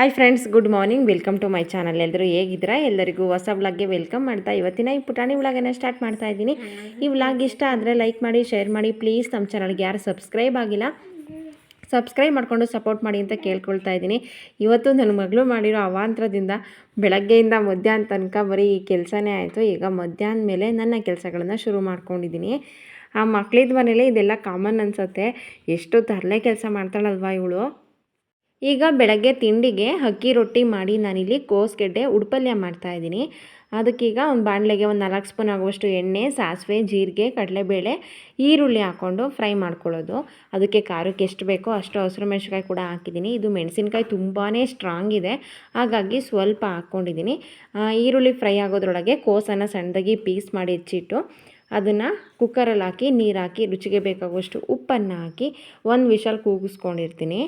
Hi friends, good morning. Welcome to my channel. ಎಲ್ಲರೂ ಹೇಗಿದ್ದೀರಾ? ಎಲ್ಲರಿಗೂ ಹೊಸ ವ್ಲಾಗ್ಗೆ ವೆಲ್ಕಮ್ ಮಾಡ್ತಾ ಇವತ್ತಿನ ಈ ಪುಟಾಣಿ ವ್ಲಾಗನ್ನು ಸ್ಟಾರ್ಟ್ ಮಾಡ್ತಾ ಇದ್ದೀನಿ. ಈ ವ್ಲಾಗ್ ಇಷ್ಟ ಆದರೆ ಲೈಕ್ ಮಾಡಿ, ಶೇರ್ ಮಾಡಿ. ಪ್ಲೀಸ್ ನಮ್ಮ ಚಾನಲ್ಗೆ ಯಾರು ಸಬ್ಸ್ಕ್ರೈಬ್ ಆಗಿಲ್ಲ ಸಬ್ಸ್ಕ್ರೈಬ್ ಮಾಡಿಕೊಂಡು ಸಪೋರ್ಟ್ ಮಾಡಿ ಅಂತ ಕೇಳ್ಕೊಳ್ತಾ ಇದ್ದೀನಿ. ಇವತ್ತು ನನ್ನ ಮಗಳು ಮಾಡಿರೋ ಅವಾಂತರದಿಂದ ಬೆಳಗ್ಗೆಯಿಂದ ಮಧ್ಯಾಹ್ನ ತನಕ ಬರೀ ಈ ಕೆಲಸನೇ ಆಯಿತು. ಈಗ ಮಧ್ಯಾಹ್ನ ಮೇಲೆ ನನ್ನ ಕೆಲಸಗಳನ್ನು ಶುರು ಮಾಡ್ಕೊಂಡಿದ್ದೀನಿ. ಆ ಮಕ್ಕಳಿದ್ದ ಮನೇಲಿ ಇದೆಲ್ಲ ಕಾಮನ್ ಅನಿಸುತ್ತೆ. ಎಷ್ಟು ತರಲೆ ಕೆಲಸ ಮಾಡ್ತಾಳಲ್ವ ಇವಳು. ಈಗ ಬೆಳಗ್ಗೆ ತಿಂಡಿಗೆ ಅಕ್ಕಿ ರೊಟ್ಟಿ ಮಾಡಿ ನಾನಿಲ್ಲಿ ಕೋಸ್ಗೆಡ್ಡೆ ಉಡುಪಲ್ಯ ಮಾಡ್ತಾಯಿದ್ದೀನಿ. ಅದಕ್ಕೀಗ ಒಂದು ಬಾಣಲೆಗೆ ಒಂದು 4 ಸ್ಪೂನ್ ಆಗುವಷ್ಟು ಎಣ್ಣೆ, ಸಾಸಿವೆ, ಜೀರಿಗೆ, ಕಡಲೆಬೇಳೆ, ಈರುಳ್ಳಿ ಹಾಕ್ಕೊಂಡು ಫ್ರೈ ಮಾಡ್ಕೊಳ್ಳೋದು. ಅದಕ್ಕೆ ಖಾರಕ್ಕೆ ಎಷ್ಟು ಬೇಕೋ ಅಷ್ಟು ಹಸಿರು ಮೆಣಸಿನ್ಕಾಯಿ ಕೂಡ ಹಾಕಿದ್ದೀನಿ. ಇದು ಮೆಣಸಿನ್ಕಾಯಿ ತುಂಬಾ ಸ್ಟ್ರಾಂಗ್ ಇದೆ, ಹಾಗಾಗಿ ಸ್ವಲ್ಪ ಹಾಕ್ಕೊಂಡಿದ್ದೀನಿ. ಈರುಳ್ಳಿ ಫ್ರೈ ಆಗೋದ್ರೊಳಗೆ ಕೋಸನ್ನು ಸಣ್ಣದಾಗಿ ಪೀಸ್ ಮಾಡಿ ಹೆಚ್ಚಿಟ್ಟು ಅದನ್ನು ಕುಕ್ಕರಲ್ಲಿ ಹಾಕಿ ನೀರು ಹಾಕಿ ರುಚಿಗೆ ಬೇಕಾಗುವಷ್ಟು ಉಪ್ಪನ್ನು ಹಾಕಿ 1 ವಿಷಲ್ ಕೂಗಿಸ್ಕೊಂಡಿರ್ತೀನಿ.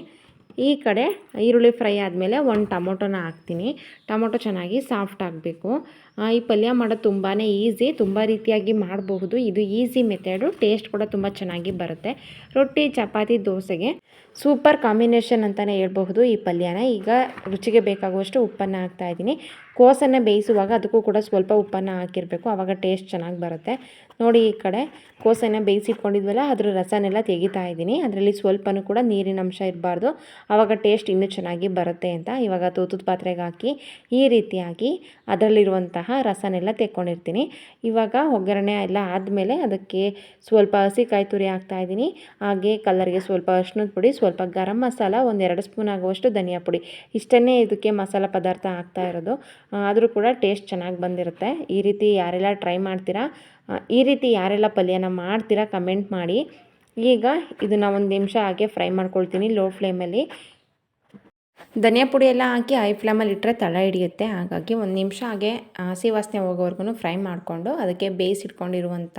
ಈ ಕಡೆ ಈರುಳ್ಳಿ ಫ್ರೈ ಆದಮೇಲೆ 1 ಟೊಮೊಟೊನ ಹಾಕ್ತೀನಿ. ಟೊಮೊಟೊ ಚೆನ್ನಾಗಿ ಸಾಫ್ಟ್ ಆಗಬೇಕು. ಈ ಪಲ್ಯ ಮಾಡೋದು ತುಂಬಾ ಈಸಿ, ತುಂಬ ರೀತಿಯಾಗಿ ಮಾಡಬಹುದು. ಇದು ಈಸಿ ಮೆಥಡು, ಟೇಸ್ಟ್ ಕೂಡ ತುಂಬ ಚೆನ್ನಾಗಿ ಬರುತ್ತೆ. ರೊಟ್ಟಿ, ಚಪಾತಿ, ದೋಸೆಗೆ ಸೂಪರ್ ಕಾಂಬಿನೇಷನ್ ಅಂತಲೇ ಹೇಳ್ಬಹುದು ಈ ಪಲ್ಯನ. ಈಗ ರುಚಿಗೆ ಬೇಕಾಗುವಷ್ಟು ಉಪ್ಪನ್ನು ಹಾಕ್ತಾಯಿದ್ದೀನಿ. ಕೋಸನ್ನು ಬೇಯಿಸುವಾಗ ಅದಕ್ಕೂ ಕೂಡ ಸ್ವಲ್ಪ ಉಪ್ಪನ್ನು ಹಾಕಿರಬೇಕು, ಆವಾಗ ಟೇಸ್ಟ್ ಚೆನ್ನಾಗಿ ಬರುತ್ತೆ. ನೋಡಿ, ಈ ಕಡೆ ಕೋಸನ್ನು ಬೇಯಿಸಿಟ್ಕೊಂಡಿದ್ವಲ್ಲ ಅದ್ರ ರಸನೆಲ್ಲ ತೆಗಿತಾ ಇದ್ದೀನಿ. ಅದರಲ್ಲಿ ಸ್ವಲ್ಪನೂ ಕೂಡ ನೀರಿನ ಅಂಶ ಇರಬಾರ್ದು, ಆವಾಗ ಟೇಸ್ಟ್ ಇನ್ನೂ ಚೆನ್ನಾಗಿ ಬರುತ್ತೆ ಅಂತ. ಇವಾಗ ತೂತದ ಪಾತ್ರೆಗೆ ಹಾಕಿ ಈ ರೀತಿಯಾಗಿ ಅದರಲ್ಲಿರುವಂತಹ ರಸನೆಲ್ಲ ತೆಕ್ಕೊಂಡಿರ್ತೀನಿ. ಇವಾಗ ಒಗ್ಗರಣೆ ಎಲ್ಲ ಆದಮೇಲೆ ಅದಕ್ಕೆ ಸ್ವಲ್ಪ ಹಸಿಕಾಯಿ ತುರಿ ಹಾಕ್ತಾಯಿದ್ದೀನಿ. ಹಾಗೆ ಕಲರ್ಗೆ ಸ್ವಲ್ಪ ಅರಿಶಿಣದ ಪುಡಿ, ಸ್ವಲ್ಪ ಗರಂ ಮಸಾಲ, 1-2 ಸ್ಪೂನ್ ಆಗುವಷ್ಟು ಧನಿಯಾ ಪುಡಿ. ಇಷ್ಟನ್ನೇ ಇದಕ್ಕೆ ಮಸಾಲ ಪದಾರ್ಥ ಹಾಕ್ತಾ ಇರೋದು. ಆದರೂ ಕೂಡ ಟೇಸ್ಟ್ ಚೆನ್ನಾಗಿ ಬಂದಿರುತ್ತೆ. ಈ ರೀತಿ ಯಾರೆಲ್ಲ ಟ್ರೈ ಮಾಡ್ತೀರಾ, ಈ ರೀತಿ ಯಾರೆಲ್ಲ ಪಲ್ಯನ ಮಾಡ್ತೀರಾ ಕಮೆಂಟ್ ಮಾಡಿ. ಈಗ ಇದನ್ನು 1 ನಿಮಿಷ ಹಾಗೆ ಫ್ರೈ ಮಾಡ್ಕೊಳ್ತೀನಿ ಲೋ ಫ್ಲೇಮಲ್ಲಿ. ಧನಿಯಾ ಪುಡಿ ಎಲ್ಲ ಹಾಕಿ ಹೈ ಫ್ಲೇಮಲ್ಲಿ ಇಟ್ಟರೆ ತಳ ಹಿಡಿಯುತ್ತೆ, ಹಾಗಾಗಿ 1 ನಿಮಿಷ ಹಾಗೆ ಹಸಿ ವಾಸನೆ ಹೋಗೋವರೆಗೂ ಫ್ರೈ ಮಾಡಿಕೊಂಡು ಅದಕ್ಕೆ ಬೇಯಿಸಿಟ್ಕೊಂಡಿರುವಂಥ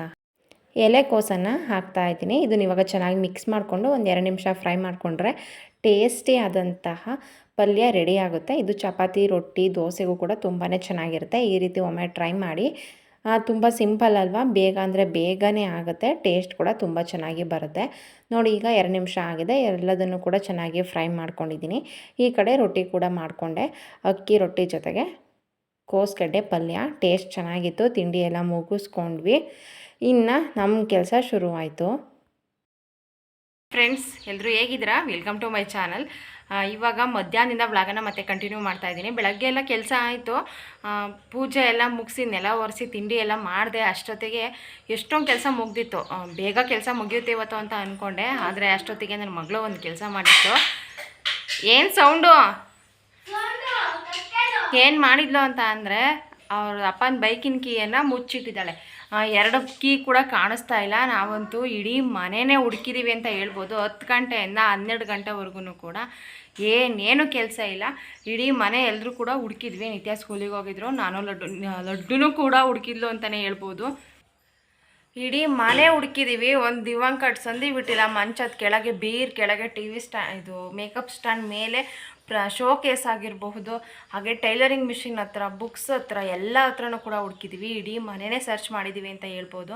ಎಲೆಕೋಸನ್ನು ಹಾಕ್ತಾಯಿದ್ದೀನಿ. ಇದನ್ನು ಇವಾಗ ಚೆನ್ನಾಗಿ ಮಿಕ್ಸ್ ಮಾಡಿಕೊಂಡು 1-2 ನಿಮಿಷ ಫ್ರೈ ಮಾಡಿಕೊಂಡ್ರೆ ಟೇಸ್ಟಿ ಆದಂತಹ ಪಲ್ಯ ರೆಡಿ ಆಗುತ್ತೆ. ಇದು ಚಪಾತಿ, ರೊಟ್ಟಿ, ದೋಸೆಗೂ ಕೂಡ ತುಂಬಾ ಚೆನ್ನಾಗಿರುತ್ತೆ. ಈ ರೀತಿ ಒಮ್ಮೆ ಟ್ರೈ ಮಾಡಿ. ತುಂಬ ಸಿಂಪಲ್ ಅಲ್ವಾ, ಬೇಗ ಅಂದರೆ ಬೇಗನೆ ಆಗುತ್ತೆ, ಟೇಸ್ಟ್ ಕೂಡ ತುಂಬ ಚೆನ್ನಾಗಿ ಬರುತ್ತೆ. ನೋಡಿ, ಈಗ 2 ನಿಮಿಷ ಆಗಿದೆ. ಎಲ್ಲದನ್ನು ಕೂಡ ಚೆನ್ನಾಗಿ ಫ್ರೈ ಮಾಡ್ಕೊಂಡಿದ್ದೀನಿ. ಈ ಕಡೆ ರೊಟ್ಟಿ ಕೂಡ ಮಾಡಿಕೊಂಡೆ. ಅಕ್ಕಿ ರೊಟ್ಟಿ ಜೊತೆಗೆ ಕೋಸ್ಗಡ್ಡೆ ಪಲ್ಯ ಟೇಸ್ಟ್ ಚೆನ್ನಾಗಿತ್ತು. ತಿಂಡಿ ಎಲ್ಲ ಮುಗಿಸ್ಕೊಂಡ್ವಿ. ಇನ್ನು ನಮ್ಮ ಕೆಲಸ ಶುರುವಾಯಿತು. ಫ್ರೆಂಡ್ಸ್, ಎಲ್ಲರೂ ಹೇಗಿದ್ದೀರಾ? Welcome to my channel. ಇವಾಗ ಮಧ್ಯಾಹ್ನದಿಂದ ವ್ಲಾಗನ್ನು ಮತ್ತೆ ಕಂಟಿನ್ಯೂ ಮಾಡ್ತಾಯಿದ್ದೀನಿ. ಬೆಳಗ್ಗೆ ಎಲ್ಲ ಕೆಲಸ ಆಯಿತು, ಪೂಜೆ ಎಲ್ಲ ಮುಗಿಸಿ ನೆಲ ಒರೆಸಿ ತಿಂಡಿ ಎಲ್ಲ ಮಾಡಿದೆ. ಅಷ್ಟೊತ್ತಿಗೆ ಎಷ್ಟೊಂದು ಕೆಲಸ ಮುಗ್ದಿತ್ತು. ಬೇಗ ಕೆಲಸ ಮುಗಿಯುತ್ತೆ ಇವತ್ತು ಅಂತ ಅಂದ್ಕೊಂಡೆ, ಆದರೆ ಅಷ್ಟೊತ್ತಿಗೆ ನನ್ನ ಮಗಳು ಒಂದು ಕೆಲಸ ಮಾಡಿತ್ತು. ಏನು ಸೌಂಡು, ಏನು ಮಾಡಿದ್ಲು ಅಂತ ಅಂದರೆ, ಅವ್ರ ಅಪ್ಪನ ಬೈಕಿನ ಕೀಯನ್ನು ಮುಚ್ಚಿಟ್ಟಿದ್ದಾಳೆ. 2 ಕೀ ಕೂಡ ಕಾಣಿಸ್ತಾ ಇಲ್ಲ. ನಾವಂತೂ ಇಡೀ ಮನೆಯೇ ಹುಡುಕಿದ್ದೀವಿ ಅಂತ ಹೇಳ್ಬೋದು. 10 ಗಂಟೆಯಿಂದ 12 ಗಂಟೆವರೆಗೂ ಕೂಡ ಏನೇನು ಕೆಲಸ ಇಲ್ಲ. ಇಡೀ ಮನೆ ಎಲ್ಲರೂ ಕೂಡ ಹುಡುಕಿದ್ವಿ. ನಿತ್ಯ ಸ್ಕೂಲಿಗೆ ಹೋಗಿದ್ರು, ನಾನು ಲಡ್ಡುನೂ ಕೂಡ ಹುಡುಕಿದ್ಲು ಅಂತಲೇ ಹೇಳ್ಬೋದು. ಇಡೀ ಮನೆ ಹುಡುಕಿದ್ದೀವಿ, ಒಂದು ದಿವಾಂಗ್ ಕಟ್ ಸಂದಿ ಬಿಟ್ಟಿಲ್ಲ. ಮಂಚದ ಕೆಳಗೆ, ಬೀರ್ ಕೆಳಗೆ, ಟಿ ವಿ ಇದು ಮೇಕಪ್ ಸ್ಟ್ಯಾಂಡ್ ಮೇಲೆ, ಶೋ ಕೇಸ್ ಆಗಿರಬಹುದು, ಹಾಗೆ ಟೈಲರಿಂಗ್ ಮಿಷಿನ್ ಹತ್ರ, ಬುಕ್ಸ್ ಹತ್ರ, ಎಲ್ಲ ಹತ್ರನೂ ಕೂಡ ಹುಡುಕಿದ್ದೀವಿ. ಇಡೀ ಮನೆಯೇ ಸರ್ಚ್ ಮಾಡಿದ್ದೀವಿ ಅಂತ ಹೇಳ್ಬೋದು.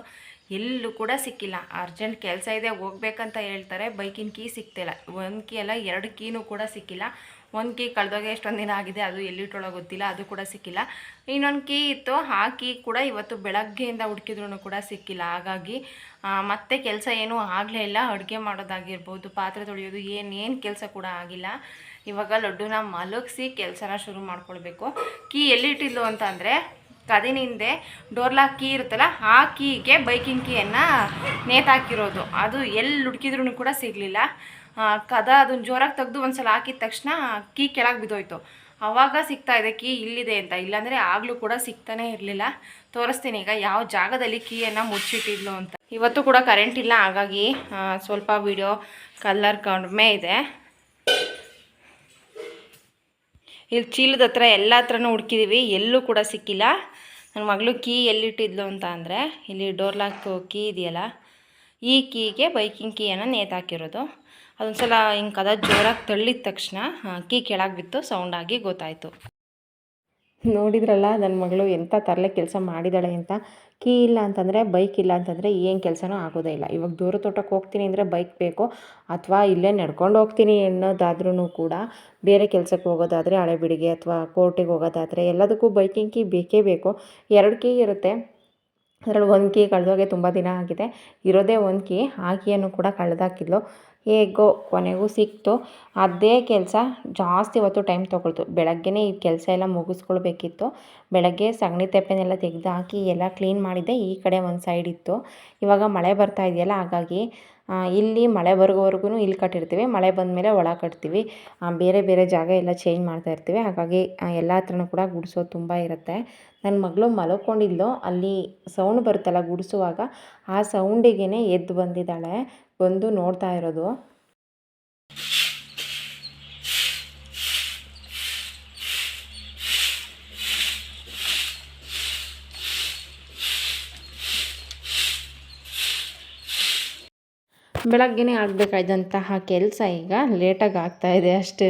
ಎಲ್ಲೂ ಕೂಡ ಸಿಕ್ಕಿಲ್ಲ. ಅರ್ಜೆಂಟ್ ಕೆಲಸ ಇದೆ ಹೋಗ್ಬೇಕಂತ ಹೇಳ್ತಾರೆ, ಬೈಕಿನ ಕೀ ಸಿಗ್ತಿಲ್ಲ. 1 ಕೀ ಅಲ್ಲ 2 ಕೀನೂ ಕೂಡ ಸಿಕ್ಕಿಲ್ಲ. 1 ಕೀ ಕಳೆದೋಗೆ ಎಷ್ಟೊಂದು ದಿನ ಆಗಿದೆ, ಅದು ಎಲ್ಲಿಟ್ಟೊಳಗೆ ಗೊತ್ತಿಲ್ಲ, ಅದು ಕೂಡ ಸಿಕ್ಕಿಲ್ಲ. ಇನ್ನೊಂದು ಕೀ ಇತ್ತು, ಆ ಕೀ ಕೂಡ ಇವತ್ತು ಬೆಳಗ್ಗೆಯಿಂದ ಹುಡುಕಿದ್ರೂ ಕೂಡ ಸಿಕ್ಕಿಲ್ಲ. ಹಾಗಾಗಿ ಮತ್ತೆ ಕೆಲಸ ಏನೂ ಆಗಲೇ ಇಲ್ಲ. ಅಡುಗೆ ಮಾಡೋದಾಗಿರ್ಬೋದು, ಪಾತ್ರೆ ತೊಳೆಯೋದು, ಏನೇನು ಕೆಲಸ ಕೂಡ ಆಗಿಲ್ಲ. ಇವಾಗ ಲಡ್ಡುನ ಮಲಗಿಸಿ ಕೆಲಸನ ಶುರು ಮಾಡ್ಕೊಳ್ಬೇಕು. ಕೀ ಎಲ್ಲಿಟ್ಟಿದ್ಲು ಅಂತ ಅಂದರೆ, ಕದಿನಿಂದೆ ಡೋರ್ ಲಾಕ್ ಕೀ ಇರುತ್ತಲ್ಲ, ಆ ಕೀಗೆ ಬೈಕಿನ ಕೀಯನ್ನು ನೇತಾಕಿರೋದು. ಅದು ಎಲ್ಲಿ ಹುಡುಕಿದ್ರೂ ಕೂಡ ಸಿಗಲಿಲ್ಲ. ಅದನ್ನು ಜೋರಾಗಿ ತೆಗೆದು ಒಂದು ಸಲ ಹಾಕಿದ ತಕ್ಷಣ ಕೀ ಕೆಳಗೆ ಬಿದ್ದೋಯ್ತು. ಆವಾಗ ಸಿಗ್ತಾ ಇದೆ ಕೀ ಇಲ್ಲಿದೆ ಅಂತ, ಇಲ್ಲಾಂದರೆ ಆಗಲೂ ಕೂಡ ಸಿಗ್ತಾನೆ ಇರಲಿಲ್ಲ. ತೋರಿಸ್ತೀನಿ ಈಗ ಯಾವ ಜಾಗದಲ್ಲಿ ಕೀಯನ್ನು ಮುಚ್ಚಿಟ್ಟಿದ್ಲು ಅಂತ. ಇವತ್ತು ಕೂಡ ಕರೆಂಟ್ ಇಲ್ಲ, ಹಾಗಾಗಿ ಸ್ವಲ್ಪ ವಿಡಿಯೋ ಕಲರ್ ಕಡಿಮೆ ಇದೆ. ಇಲ್ಲಿ ಚೀಲದ ಹತ್ರ ಎಲ್ಲ ಹತ್ರನೂ ಹುಡುಕಿದ್ದೀವಿ, ಎಲ್ಲೂ ಕೂಡ ಸಿಕ್ಕಿಲ್ಲ. ನನ್ನ ಮಗಳು ಕೀ ಎಲ್ಲಿಟ್ಟಿದ್ಲು ಅಂತ ಅಂದರೆ, ಇಲ್ಲಿ ಡೋರ್ ಲಾಕ್ ಕೀ ಇದೆಯಲ್ಲ, ಈ ಕೀಗೆ ಬೈಕಿಂಗ್ ಕೀಯನ್ನು ನೇತಾಕಿರೋದು. ಅದೊಂದು ಸಲ ಹಿಂಗೆ ಕದ ಜೋರಾಗಿ ತಳ್ಳಿದ ತಕ್ಷಣ ಕೀ ಕೆಳಗೆ ಬಿತ್ತು, ಸೌಂಡಾಗಿ ಗೊತ್ತಾಯಿತು. ನೋಡಿದ್ರಲ್ಲ ನನ್ನ ಮಗಳು ಎಂಥ ತರಲೆ ಕೆಲಸ ಮಾಡಿದ್ದಾಳೆ ಅಂತ. ಕೀ ಇಲ್ಲ ಅಂತಂದರೆ ಬೈಕ್ ಇಲ್ಲ ಅಂತಂದರೆ ಏನು ಕೆಲಸನೂ ಆಗೋದೇ ಇಲ್ಲ. ಇವಾಗ ದೂರ ತೋಟಕ್ಕೆ ಹೋಗ್ತೀನಿ ಅಂದರೆ ಬೈಕ್ ಬೇಕು, ಅಥವಾ ಇಲ್ಲೇ ನಡ್ಕೊಂಡು ಹೋಗ್ತೀನಿ ಅನ್ನೋದಾದ್ರೂ ಕೂಡ, ಬೇರೆ ಕೆಲಸಕ್ಕೆ ಹೋಗೋದಾದರೆ ಹಳೆಬೀಡಿಗೆ ಅಥವಾ ಕೋರ್ಟಿಗೆ ಹೋಗೋದಾದರೆ ಎಲ್ಲದಕ್ಕೂ ಬೈಕಿಂಗ್ ಕೀ ಬೇಕೇ ಬೇಕು. 2 ಕೀ ಇರುತ್ತೆ. ಅದರಲ್ಲಿ 1 ಕೀ ಕಳೆದೋಗಿ ತುಂಬ ದಿನ ಆಗಿದೆ. ಇರೋದೇ 1 ಕೀ, ಆ ಕೀಯನ್ನು ಕೂಡ ಕಳೆದಾಕಿದ್ಲು. ಹೇಗೋ ಕೊನೆಗೂ ಸಿಕ್ತು. ಅದೇ ಕೆಲಸ ಜಾಸ್ತಿ ಹೊತ್ತು ಟೈಮ್ ತೊಗೊಳ್ತು. ಬೆಳಗ್ಗೆನೇ ಈ ಕೆಲಸ ಎಲ್ಲ ಮುಗಿಸ್ಕೊಳ್ಬೇಕಿತ್ತು. ಬೆಳಗ್ಗೆ ಸಗಣಿ ತೆಪ್ಪೆನೆಲ್ಲ ತೆಗೆದು ಹಾಕಿ ಎಲ್ಲ ಕ್ಲೀನ್ ಮಾಡಿದ್ದೆ. ಈ ಕಡೆ ಒಂದು ಸೈಡ್ ಇತ್ತು. ಇವಾಗ ಮಳೆ ಬರ್ತಾ ಇದೆಯಲ್ಲ, ಹಾಗಾಗಿ ಇಲ್ಲಿ ಮಳೆ ಬರೋವರೆಗೂ ಇಲ್ಲಿ ಕಟ್ಟಿರ್ತೀವಿ. ಮಳೆ ಬಂದಮೇಲೆ ಒಳ ಕಟ್ತೀವಿ. ಬೇರೆ ಬೇರೆ ಜಾಗ ಎಲ್ಲ ಚೇಂಜ್ ಮಾಡ್ತಾ ಇರ್ತೀವಿ. ಹಾಗಾಗಿ ಎಲ್ಲ ಹತ್ರನೂ ಕೂಡ ಗುಡಿಸೋದು ತುಂಬ ಇರುತ್ತೆ. ನನ್ನ ಮಗಳು ಮಲ್ಕೊಂಡಿದ್ಲು. ಅಲ್ಲಿ ಸೌಂಡ್ ಬರುತ್ತಲ್ಲ ಗುಡಿಸುವಾಗ, ಆ ಸೌಂಡಿಗೆ ಎದ್ದು ಬಂದಿದ್ದಾಳೆ. ಬಂದು ನೋಡ್ತಾ ಇರೋದು. ಬೆಳಗ್ಗೆನೇ ಆಗಬೇಕಾದಂತಹ ಕೆಲಸ ಈಗ ಲೇಟಾಗಿ ಆಗ್ತಾಯಿದೆ ಅಷ್ಟೇ.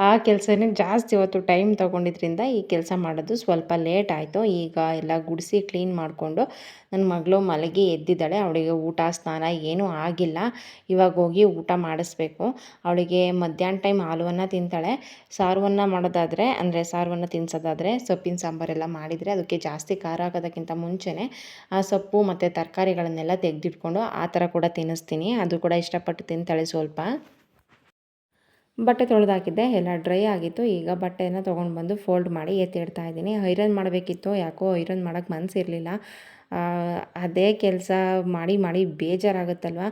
ಆ ಕೆಲಸನೇ ಜಾಸ್ತಿ ಹೊತ್ತು ಟೈಮ್ ತೊಗೊಂಡಿದ್ರಿಂದ ಈ ಕೆಲಸ ಮಾಡೋದು ಸ್ವಲ್ಪ ಲೇಟ್ ಆಯಿತು. ಈಗ ಎಲ್ಲ ಗುಡಿಸಿ ಕ್ಲೀನ್ ಮಾಡಿಕೊಂಡು ನನ್ನ ಮಗಳು ಮಲಗಿ ಎದ್ದಿದ್ದಾಳೆ. ಅವಳಿಗೆ ಊಟ ಸ್ನಾನ ಏನೂ ಆಗಿಲ್ಲ. ಇವಾಗ ಹೋಗಿ ಊಟ ಮಾಡಿಸ್ಬೇಕು. ಅವಳಿಗೆ ಮಧ್ಯಾಹ್ನ ಟೈಮ್ ಹಾಲುವನ್ನು ತಿಂತಾಳೆ. ಸಾರುವನ್ನು ಮಾಡೋದಾದರೆ, ಅಂದರೆ ಸಾರುವನ್ನು ತಿನ್ನಿಸೋದಾದರೆ, ಸೊಪ್ಪಿನ ಸಾಂಬಾರೆಲ್ಲ ಮಾಡಿದರೆ ಅದಕ್ಕೆ ಜಾಸ್ತಿ ಖಾರ ಆಗೋದಕ್ಕಿಂತ ಮುಂಚೆನೇ ಆ ಸೊಪ್ಪು ಮತ್ತು ತರಕಾರಿಗಳನ್ನೆಲ್ಲ ತೆಗೆದಿಟ್ಕೊಂಡು ಆ ಥರ ಕೂಡ ತಿನ್ನಿಸ್ತೀನಿ. ಅದು ಕೂಡ ಇಷ್ಟಪಟ್ಟು ತಿಂತಾಳೆ ಸ್ವಲ್ಪ. ಬಟ್ಟೆ ತೊಳೆದಾಕಿದ್ದೆ, ಎಲ್ಲ ಡ್ರೈ ಆಗಿತ್ತು. ಈಗ ಬಟ್ಟೆನ ತೊಗೊಂಡು ಬಂದು ಫೋಲ್ಡ್ ಮಾಡಿ ಎತ್ತಿಡ್ತಾ ಇದ್ದೀನಿ. ಐರನ್ ಮಾಡಬೇಕಿತ್ತು, ಯಾಕೋ ಐರನ್ ಮಾಡೋಕ್ಕೆ ಮನಸ್ಸಿರಲಿಲ್ಲ. ಅದೇ ಕೆಲಸ ಮಾಡಿ ಮಾಡಿ ಬೇಜಾರಾಗುತ್ತಲ್ವ.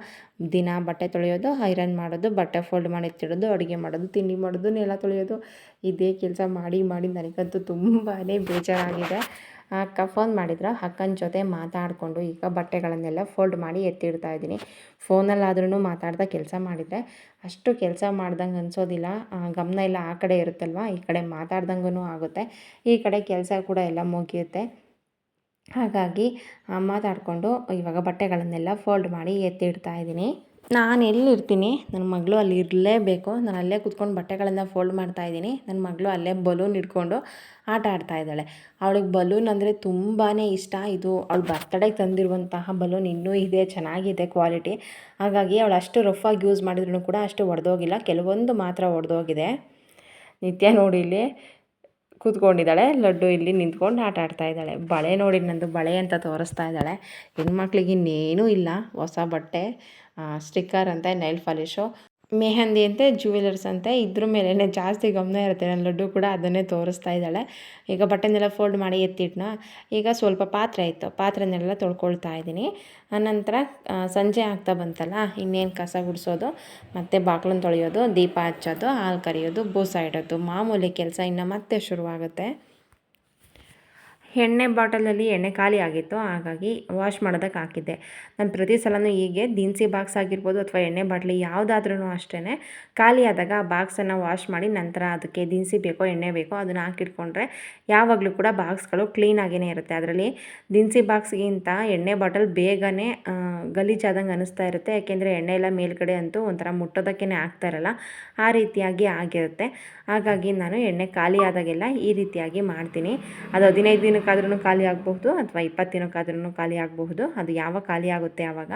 ದಿನ ಬಟ್ಟೆ ತೊಳೆಯೋದು, ಐರನ್ ಮಾಡೋದು, ಬಟ್ಟೆ ಫೋಲ್ಡ್ ಮಾಡಿ ಎತ್ತಿಡೋದು, ಅಡುಗೆ ಮಾಡೋದು, ತಿಂಡಿ ಮಾಡೋದು, ನೆಲ ತೊಳೆಯೋದು, ಇದೇ ಕೆಲಸ ಮಾಡಿ ಮಾಡಿ ನನಗಂತೂ ತುಂಬಾ ಬೇಜಾರಾಗಿದೆ. ಅಕ್ಕ ಫೋನ್ ಮಾಡಿದ್ರು. ಅಕ್ಕನ ಜೊತೆ ಮಾತಾಡಿಕೊಂಡು ಈಗ ಬಟ್ಟೆಗಳನ್ನೆಲ್ಲ ಫೋಲ್ಡ್ ಮಾಡಿ ಎತ್ತಿಡ್ತಾ ಇದ್ದೀನಿ. ಫೋನಲ್ಲಾದ್ರೂ ಮಾತಾಡ್ತಾ ಕೆಲಸ ಮಾಡಿದರೆ ಅಷ್ಟು ಕೆಲಸ ಮಾಡ್ದಂಗೆ ಅನಿಸೋದಿಲ್ಲ. ಗಮನ ಎಲ್ಲ ಆ ಕಡೆ ಇರುತ್ತಲ್ವ, ಈ ಕಡೆ ಮಾತಾಡ್ದಂಗೂ ಆಗುತ್ತೆ, ಈ ಕಡೆ ಕೆಲಸ ಕೂಡ ಎಲ್ಲ ಮುಗಿಯುತ್ತೆ. ಹಾಗಾಗಿ ಮಾತಾಡಿಕೊಂಡು ಇವಾಗ ಬಟ್ಟೆಗಳನ್ನೆಲ್ಲ ಫೋಲ್ಡ್ ಮಾಡಿ ಎತ್ತಿಡ್ತಾ ಇದ್ದೀನಿ. ನಾನು ಎಲ್ಲಿರ್ತೀನಿ, ನನ್ನ ಮಗಳು ಅಲ್ಲಿ ಇರಲೇಬೇಕು. ನಾನು ಅಲ್ಲೇ ಕೂತ್ಕೊಂಡು ಬಟ್ಟೆಗಳನ್ನು ಫೋಲ್ಡ್ ಮಾಡ್ತಾಯಿದ್ದೀನಿ. ನನ್ನ ಮಗಳು ಅಲ್ಲೇ ಬಲೂನ್ ಹಿಡ್ಕೊಂಡು ಆಟ ಆಡ್ತಾಯಿದ್ದಾಳೆ. ಅವಳಿಗೆ ಬಲೂನ್ ಅಂದರೆ ತುಂಬಾ ಇಷ್ಟ. ಇದು ಅವಳು ಬರ್ತಡೇಗೆ ತಂದಿರುವಂತಹ ಬಲೂನ್ ಇನ್ನೂ ಇದೆ, ಚೆನ್ನಾಗಿದೆ ಕ್ವಾಲಿಟಿ. ಹಾಗಾಗಿ ಅವಳು ಅಷ್ಟು ರಫಾಗಿ ಯೂಸ್ ಮಾಡಿದ್ರೂ ಕೂಡ ಅಷ್ಟು ಒಡೆದೋಗಿಲ್ಲ. ಕೆಲವೊಂದು ಮಾತ್ರ ಒಡೆದೋಗಿದೆ. ನಿತ್ಯ ನೋಡಿ ಇಲ್ಲಿ ಕೂತ್ಕೊಂಡಿದ್ದಾಳೆ. ಲಡ್ಡು ಇಲ್ಲಿ ನಿಂತ್ಕೊಂಡು ಆಟ ಆಡ್ತಾಯಿದ್ದಾಳೆ. ಬಳೆ ನೋಡಿ, ನಂದು ಬಳೆ ಅಂತ ತೋರಿಸ್ತಾ ಇದ್ದಾಳೆ. ಹೆಣ್ಮಕ್ಳಿಗೆ ಇನ್ನೇನೂ ಇಲ್ಲ, ಹೊಸ ಬಟ್ಟೆ, ಸ್ಟಿಕ್ಕರ್ ಅಂತೆ, ನೈಲ್ ಪಾಲಿಶು, ಮೆಹಂದಿ ಅಂತೆ, ಜ್ಯುವೆಲರ್ಸ್ ಅಂತೆ, ಇದ್ರ ಮೇಲೇ ಜಾಸ್ತಿ ಗಮನ ಇರುತ್ತೆ. ನನ್ನ ಲಡ್ಡು ಕೂಡ ಅದನ್ನೇ ತೋರಿಸ್ತಾ ಇದ್ದಾಳೆ. ಈಗ ಬಟ್ಟೆನೆಲ್ಲ ಫೋಲ್ಡ್ ಮಾಡಿ ಎತ್ತಿಟ್ನ. ಈಗ ಸ್ವಲ್ಪ ಪಾತ್ರೆ ಇತ್ತು, ಪಾತ್ರೆನೆಲ್ಲ ತೊಳ್ಕೊಳ್ತಾ ಇದ್ದೀನಿ. ಆನಂತರ ಸಂಜೆ ಆಗ್ತಾ ಬಂತಲ್ಲ, ಇನ್ನೇನು ಕಸ ಗುಡಿಸೋದು, ಮತ್ತು ಬಾಗಿಲನ್ನು ತೊಳೆಯೋದು, ದೀಪ ಹಚ್ಚೋದು, ಹಾಲು ಕರಿಯೋದು, ಬೂಸ ಇಡೋದು, ಮಾಮೂಲಿ ಕೆಲಸ ಇನ್ನು ಮತ್ತೆ ಶುರುವಾಗುತ್ತೆ. ಎಣ್ಣೆ ಬಾಟಲಲ್ಲಿ ಎಣ್ಣೆ ಖಾಲಿ ಆಗಿತ್ತು, ಹಾಗಾಗಿ ವಾಶ್ ಮಾಡೋದಕ್ಕೆ ಹಾಕಿದ್ದೆ. ನಾನು ಪ್ರತಿ ಸಲವೂ ಹೀಗೆ ದಿನಸಿ ಬಾಕ್ಸ್ ಆಗಿರ್ಬೋದು ಅಥವಾ ಎಣ್ಣೆ ಬಾಟ್ಲಿ ಯಾವುದಾದ್ರೂ ಅಷ್ಟೇ, ಖಾಲಿ ಆದಾಗ ಆ ಬಾಕ್ಸನ್ನು ವಾಶ್ ಮಾಡಿ ನಂತರ ಅದಕ್ಕೆ ದಿನಸಿ ಬೇಕೋ ಎಣ್ಣೆ ಬೇಕೋ ಅದನ್ನು ಹಾಕಿಟ್ಕೊಂಡ್ರೆ ಯಾವಾಗಲೂ ಕೂಡ ಬಾಕ್ಸ್ಗಳು ಕ್ಲೀನಾಗೇ ಇರುತ್ತೆ. ಅದರಲ್ಲಿ ದಿನಸಿ ಬಾಕ್ಸ್ಗಿಂತ ಎಣ್ಣೆ ಬಾಟಲ್ ಬೇಗನೆ ಗಲೀಜಾದಂಗೆ ಅನ್ನಿಸ್ತಾ ಇರುತ್ತೆ. ಯಾಕೆಂದರೆ ಎಣ್ಣೆ ಎಲ್ಲ ಮೇಲ್ಗಡೆ ಅಂತೂ ಒಂಥರ ಮುಟ್ಟೋದಕ್ಕೇ ಆಗ್ತಾ ಇರಲ್ಲ, ಆ ರೀತಿಯಾಗಿ ಆಗಿರುತ್ತೆ. ಹಾಗಾಗಿ ನಾನು ಎಣ್ಣೆ ಖಾಲಿ ಆದಾಗೆಲ್ಲ ಈ ರೀತಿಯಾಗಿ ಮಾಡ್ತೀನಿ. ಅದು 15 ದಿನಕ್ಕಾದ್ರೂ ಖಾಲಿ ಆಗಬಹುದು ಅಥವಾ 20 ದಿನಕ್ಕಾದ್ರೂ ಖಾಲಿ ಆಗಬಹುದು. ಅದು ಯಾವಾಗ ಖಾಲಿ ಆಗುತ್ತೆ ಆವಾಗ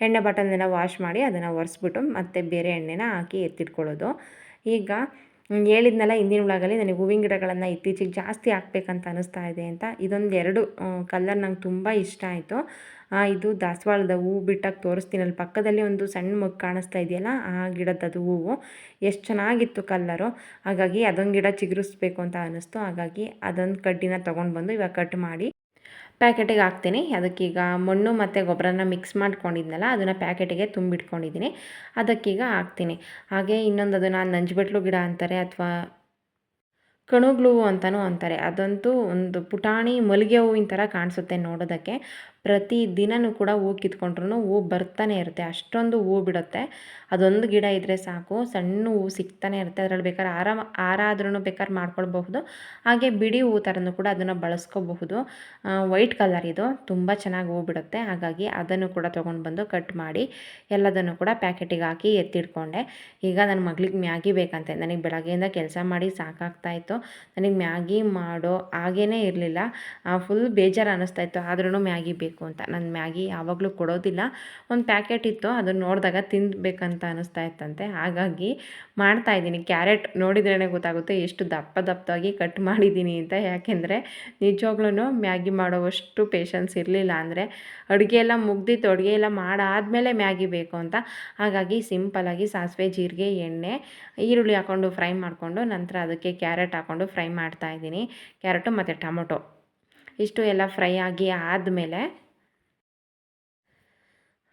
ಎಣ್ಣೆ ಬಾಟಲ್ನೆಲ್ಲ ವಾಶ್ ಮಾಡಿ ಅದನ್ನು ಒರೆಸ್ಬಿಟ್ಟು ಮತ್ತೆ ಬೇರೆ ಎಣ್ಣೆನ ಹಾಕಿ ಎತ್ತಿಟ್ಕೊಳ್ಳೋದು. ಈಗ ಹೇಳಿದ್ನಲ್ಲ ಹಿಂದಿನ ವ್ಲಾಗಲ್ಲಿ ನನಗೆ ಹೂವಿನ ಗಿಡಗಳನ್ನು ಇತ್ತೀಚೆಗೆ ಜಾಸ್ತಿ ಹಾಕ್ಬೇಕಂತ ಅನ್ನಿಸ್ತಾ ಇದೆ ಅಂತ. ಇದೊಂದು 2 ಕಲರ್ ನಂಗೆ ತುಂಬ ಇಷ್ಟ ಆಯಿತು. ಇದು ದಾಸವಾಳದ ಹೂವು ಬಿಟ್ಟಾಗ ತೋರಿಸ್ತೀನಿ. ಅಲ್ಲಿ ಪಕ್ಕದಲ್ಲಿ ಒಂದು ಸಣ್ಣ ಮಗು ಕಾಣಿಸ್ತಾ ಇದೆಯಲ್ಲ, ಆ ಗಿಡದದು ಹೂವು ಎಷ್ಟು ಚೆನ್ನಾಗಿತ್ತು ಕಲ್ಲರು. ಹಾಗಾಗಿ ಅದೊಂದು ಗಿಡ ಚಿಗುರಿಸ್ಬೇಕು ಅಂತ ಅನ್ನಿಸ್ತು. ಹಾಗಾಗಿ ಅದೊಂದು ಕಡ್ಡಿನ ತೊಗೊಂಡು ಬಂದು ಇವಾಗ ಕಟ್ ಮಾಡಿ ಪ್ಯಾಕೆಟಿಗೆ ಹಾಕ್ತೀನಿ. ಅದಕ್ಕೀಗ ಮಣ್ಣು ಮತ್ತು ಗೊಬ್ಬರನ ಮಿಕ್ಸ್ ಮಾಡ್ಕೊಂಡಿದ್ನಲ್ಲ, ಅದನ್ನು ಪ್ಯಾಕೆಟಿಗೆ ತುಂಬಿಟ್ಕೊಂಡಿದ್ದೀನಿ. ಅದಕ್ಕೀಗ ಹಾಕ್ತೀನಿ. ಹಾಗೆ ಇನ್ನೊಂದು ಅದನ್ನು ನಂಜುಬೆಟ್ಲು ಗಿಡ ಅಂತಾರೆ ಅಥವಾ ಕಣುಗ್ಲು ಅಂತಲೂ ಅಂತಾರೆ. ಅದಂತೂ ಒಂದು ಪುಟಾಣಿ ಮಲ್ಲಿಗೆ ಹೂವಿನ ಥರ ಕಾಣಿಸುತ್ತೆ ನೋಡೋದಕ್ಕೆ. ಪ್ರತಿ ದಿನವೂ ಕೂಡ ಹೂ ಕಿತ್ಕೊಂಡ್ರೂ ಹೂ ಬರ್ತಾನೆ ಇರುತ್ತೆ, ಅಷ್ಟೊಂದು ಹೂ ಬಿಡುತ್ತೆ. ಅದೊಂದು ಗಿಡ ಇದ್ದರೆ ಸಾಕು, ಸಣ್ಣ ಹೂ ಸಿಗ್ತಾನೆ ಇರುತ್ತೆ. ಅದರಲ್ಲಿ ಬೇಕಾದ್ರೆ ಹಾರ ಆದ್ರೂ ಬೇಕಾದ್ರೆ ಮಾಡ್ಕೊಳ್ಬಹುದು. ಹಾಗೆ ಬಿಡಿ ಹೂ ಥರನೂ ಕೂಡ ಅದನ್ನು ಬಳಸ್ಕೋಬಹುದು. ವೈಟ್ ಕಲರ್ ಇದು, ತುಂಬ ಚೆನ್ನಾಗಿ ಹೂ ಬಿಡುತ್ತೆ. ಹಾಗಾಗಿ ಅದನ್ನು ಕೂಡ ತೊಗೊಂಡು ಬಂದು ಕಟ್ ಮಾಡಿ ಎಲ್ಲದನ್ನು ಕೂಡ ಪ್ಯಾಕೆಟಿಗೆ ಹಾಕಿ ಎತ್ತಿಟ್ಕೊಂಡೆ. ಈಗ ನನ್ನ ಮಗಳಿಗೆ ಮ್ಯಾಗಿ ಬೇಕಂತೆ. ನನಗೆ ಬೆಳಗ್ಗೆಯಿಂದ ಕೆಲಸ ಮಾಡಿ ಸಾಕಾಗ್ತಾಯಿತ್ತು. ನನಗೆ ಮ್ಯಾಗಿ ಮಾಡೋ ಹಾಗೇ ಇರಲಿಲ್ಲ, ಫುಲ್ ಬೇಜಾರು ಅನ್ನಿಸ್ತಾಯಿತ್ತು. ಆದ್ರೂ ಮ್ಯಾಗಿ ಬೇಕು ಅಂತ. ನಾನು ಮ್ಯಾಗಿ ಯಾವಾಗಲೂ ಕೊಡೋದಿಲ್ಲ. ಒಂದು ಪ್ಯಾಕೆಟ್ ಇತ್ತು, ಅದನ್ನು ನೋಡಿದಾಗ ತಿನ್ನಬೇಕಂತ ಅನ್ನಿಸ್ತಾ ಇತ್ತಂತೆ. ಹಾಗಾಗಿ ಮಾಡ್ತಾಯಿದ್ದೀನಿ. ಕ್ಯಾರೆಟ್ ನೋಡಿದ್ರೇ ಗೊತ್ತಾಗುತ್ತೆ ಎಷ್ಟು ದಪ್ಪದಾಗಿ ಕಟ್ ಮಾಡಿದ್ದೀನಿ ಅಂತ. ಯಾಕೆಂದರೆ ನಿಜವಾಗ್ಲೂ ಮ್ಯಾಗಿ ಮಾಡೋವಷ್ಟು ಪೇಷನ್ಸ್ ಇರಲಿಲ್ಲ. ಅಂದರೆ ಅಡುಗೆ ಎಲ್ಲ ಮುಗ್ದಿತ್ತು, ಅಡುಗೆ ಎಲ್ಲ ಮಾಡಾದಮೇಲೆ ಮ್ಯಾಗಿ ಬೇಕು ಅಂತ. ಹಾಗಾಗಿ ಸಿಂಪಲಾಗಿ ಸಾಸಿವೆ, ಜೀರಿಗೆ, ಎಣ್ಣೆ, ಈರುಳ್ಳಿ ಹಾಕ್ಕೊಂಡು ಫ್ರೈ ಮಾಡಿಕೊಂಡು ನಂತರ ಅದಕ್ಕೆ ಕ್ಯಾರೆಟ್ ಹಾಕ್ಕೊಂಡು ಫ್ರೈ ಮಾಡ್ತಾಯಿದ್ದೀನಿ. ಕ್ಯಾರೆಟು ಮತ್ತು ಟೊಮೊಟೊ ಇಷ್ಟು ಎಲ್ಲ ಫ್ರೈ ಆಗಿ ಆದಮೇಲೆ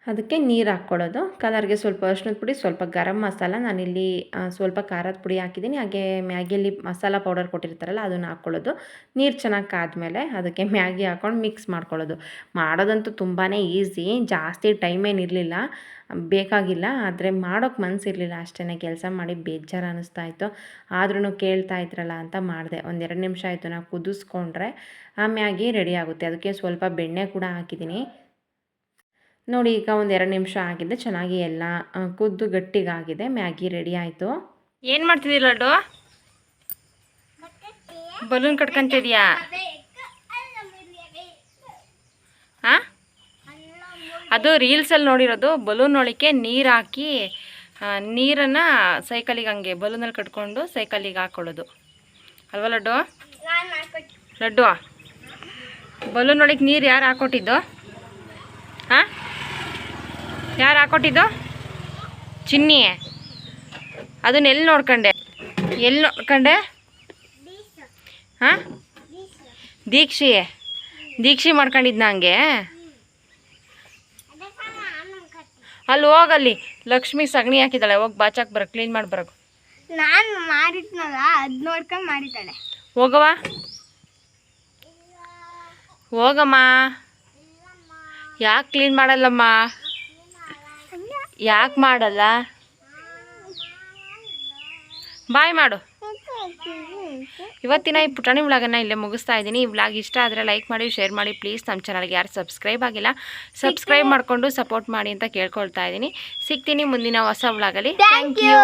ಅದಕ್ಕೆ ನೀರು ಹಾಕ್ಕೊಳ್ಳೋದು. ಕಲರ್ಗೆ ಸ್ವಲ್ಪ ಅರಿಶಿಣದ ಪುಡಿ, ಸ್ವಲ್ಪ ಗರಂ ಮಸಾಲ, ನಾನಿಲ್ಲಿ ಸ್ವಲ್ಪ ಖಾರದ ಪುಡಿ ಹಾಕಿದ್ದೀನಿ. ಹಾಗೆ ಮ್ಯಾಗಿಯಲ್ಲಿ ಮಸಾಲ ಪೌಡರ್ ಕೊಟ್ಟಿರ್ತಾರಲ್ಲ ಅದನ್ನು ಹಾಕ್ಕೊಳ್ಳೋದು. ನೀರು ಚೆನ್ನಾಗಿ ಕಾದ್ಮೇಲೆ ಅದಕ್ಕೆ ಮ್ಯಾಗಿ ಹಾಕ್ಕೊಂಡು ಮಿಕ್ಸ್ ಮಾಡ್ಕೊಳ್ಳೋದು. ಮಾಡೋದಂತೂ ತುಂಬಾ ಈಸಿ, ಜಾಸ್ತಿ ಟೈಮೇನಿರಲಿಲ್ಲ, ಬೇಕಾಗಿಲ್ಲ. ಆದರೆ ಮಾಡೋಕ್ಕೆ ಮನಸ್ಸಿರಲಿಲ್ಲ ಅಷ್ಟೇ. ಕೆಲಸ ಮಾಡಿ ಬೇಜಾರು ಅನ್ನಿಸ್ತಾಯಿತ್ತು. ಆದ್ರೂ ಕೇಳ್ತಾ ಇದ್ರಲ್ಲ ಅಂತ ಮಾಡಿದೆ. ಒಂದು 2 ನಿಮಿಷ ಆಯಿತು, ನಾವು ಕುದಿಸ್ಕೊಂಡ್ರೆ ಆ ಮ್ಯಾಗಿ ರೆಡಿ ಆಗುತ್ತೆ. ಅದಕ್ಕೆ ಸ್ವಲ್ಪ ಬೆಣ್ಣೆ ಕೂಡ ಹಾಕಿದ್ದೀನಿ. ನೋಡಿ, ಈಗ ಒಂದು 2 ನಿಮಿಷ ಆಗಿದೆ, ಚೆನ್ನಾಗಿ ಎಲ್ಲ ಕುದ್ದು ಗಟ್ಟಿಗಾಗಿದೆ. ಮ್ಯಾಗಿ ರೆಡಿ ಆಯಿತು. ಏನು ಮಾಡ್ತಿದ್ದೀರ ಲಡ್ಡು? ಬಲೂನ್ ಕಟ್ಕೊಂತಿದ್ಯಾ? ಹಾಂ, ಅದು ರೀಲ್ಸಲ್ಲಿ ನೋಡಿರೋದು. ಬಲೂನ್ ಒಳಕ್ಕೆ ನೀರು ಹಾಕಿ ನೀರನ್ನು ಸೈಕಲಿಗೆ ಹಂಗೆ ಬಲೂನಲ್ಲಿ ಕಟ್ಕೊಂಡು ಸೈಕಲಿಗೆ ಹಾಕ್ಕೊಳ್ಳೋದು ಅಲ್ವಾ ಲಡ್ಡು? ಲಡ್ಡು, ಬಲೂನ್ ಒಳಗೆ ನೀರು ಯಾರು ಹಾಕ್ಕೊಟ್ಟಿದ್ದು? ಹಾಂ, ಯಾರು ಹಾಕ್ಕೊಟ್ಟಿದ್ದು? ಚಿನ್ನಿ. ಅದನ್ನ ಎಲ್ಲಿ ನೋಡ್ಕೊಂಡೆ? ಹಾಂ, ದೀಕ್ಷಿ ಮಾಡ್ಕೊಂಡಿದ್ನ ಹಂಗೆ? ಅಲ್ಲಿ ಹೋಗಲ್ಲಿ ಲಕ್ಷ್ಮಿ ಸಗಣಿ ಹಾಕಿದ್ದಾಳೆ, ಹೋಗಿ ಬಾಚಾಕ್ ಬರ, ಕ್ಲೀನ್ ಮಾಡಿ ಬರೋದು. ನಾನು ಮಾಡಿದ್ನಲ್ಲ ಅದು ನೋಡ್ಕೊಂಡು ಮಾಡಿದ್ದಾಳೆ. ಹೋಗಮ್ಮ. ಯಾಕೆ ಕ್ಲೀನ್ ಮಾಡಲ್ಲಮ್ಮ? ಯಾಕೆ ಮಾಡಲ್ಲ? ಬಾಯ್ ಮಾಡು. ಇವತ್ತಿನ ಈ ಪುಟಾಣಿ ವ್ಲಾಗನ್ನು ಇಲ್ಲೇ ಮುಗಿಸ್ತಾ ಇದ್ದೀನಿ. ಈ ವ್ಲಾಗ್ ಇಷ್ಟ ಆದರೆ ಲೈಕ್ ಮಾಡಿ, ಶೇರ್ ಮಾಡಿ. ಪ್ಲೀಸ್ ನಮ್ಮ ಚಾನಲ್ಗೆ ಯಾರು ಸಬ್ಸ್ಕ್ರೈಬ್ ಆಗಿಲ್ಲ ಸಬ್ಸ್ಕ್ರೈಬ್ ಮಾಡಿಕೊಂಡು ಸಪೋರ್ಟ್ ಮಾಡಿ ಅಂತ ಕೇಳ್ಕೊಳ್ತಾ ಇದ್ದೀನಿ. ಸಿಗ್ತೀನಿ ಮುಂದಿನ ಹೊಸ ವ್ಲಾಗಲ್ಲಿ. Thank you.